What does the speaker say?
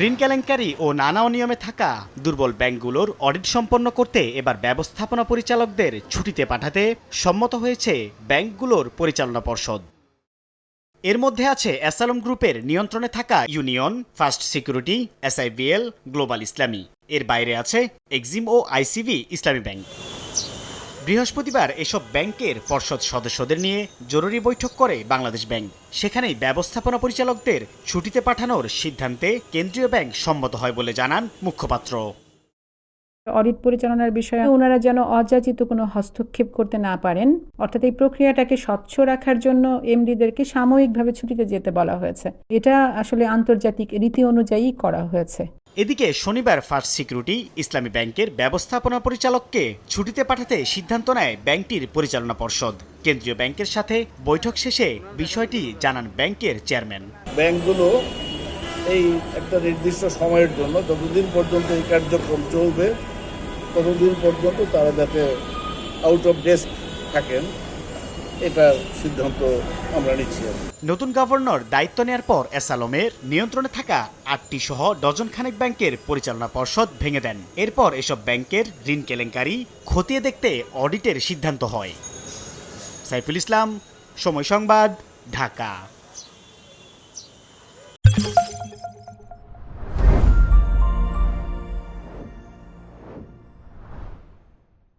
ঋণ কেলেঙ্কারি ও নানা অনিয়মে থাকা দুর্বল ব্যাংকগুলোর অডিট সম্পন্ন করতে এবার ব্যবস্থাপনা পরিচালকদের ছুটিতে পাঠাতে সম্মত হয়েছে ব্যাংকগুলোর পরিচালনা পর্ষদ। এর মধ্যে আছে অ্যাসালম গ্রুপের নিয়ন্ত্রণে থাকা union, first security, SIBL, global ইসলামী। এর বাইরে আছে এক্সিম ও আইসিবি ইসলামী ব্যাংক। বৃহস্পতিবার এসব ব্যাংকের পর্ষদ সদস্যদের নিয়ে জরুরি বৈঠক করে বাংলাদেশ ব্যাংক। সেখানেই ব্যবস্থাপনা পরিচালকদের ছুটিতে পাঠানোর সিদ্ধান্তে কেন্দ্রীয় ব্যাংক সম্মত হয় বলে জানান মুখপাত্র। অডিট পরিচালনার বিষয়ে ওনারা যেন অযাচিত কোনো হস্তক্ষেপ করতে না পারেন, অর্থাৎ এই প্রক্রিয়াটাকে স্বচ্ছ রাখার জন্য এমডিদেরকে সাময়িকভাবে ছুটিতে যেতে বলা হয়েছে। এটা আসলে আন্তর্জাতিক রীতি অনুযায়ী করা হয়েছে। এদিকে শনিবার ফার্স্ট সিকিউরিটি ইসলামী ব্যাংকের ব্যবস্থাপনা পরিচালককে ছুটিতে পাঠাতে সিদ্ধান্ত নেয় ব্যাংকটির পরিচালনা পর্ষদ। কেন্দ্রীয় ব্যাংকের সাথে বৈঠক শেষে বিষয়টি জানান ব্যাংকের চেয়ারম্যান। ব্যাংকগুলো এই একটা নির্দিষ্ট সময়ের জন্য যতদিন পর্যন্ত এই কার্যক্রম চলবে ততদিন পর্যন্ত তারা যাতে আউট অফ ডেস্ক থাকেন, এটা সিদ্ধান্ত আমরা নিচ্ছি। নতুন গভর্নর দায়িত্ব নেওয়ার পর অ্যাসালমের নিয়ন্ত্রণে থাকা 8টি সহ ডজন খানেক ব্যাংকের পরিচালনা পর্ষদ ভেঙে দেন। এরপর এসব ব্যাংকের ঋণ কেলেঙ্কারি খতিয়ে দেখতে অডিটের সিদ্ধান্ত হয়। সাইফুল ইসলাম, সময় সংবাদ, ঢাকা।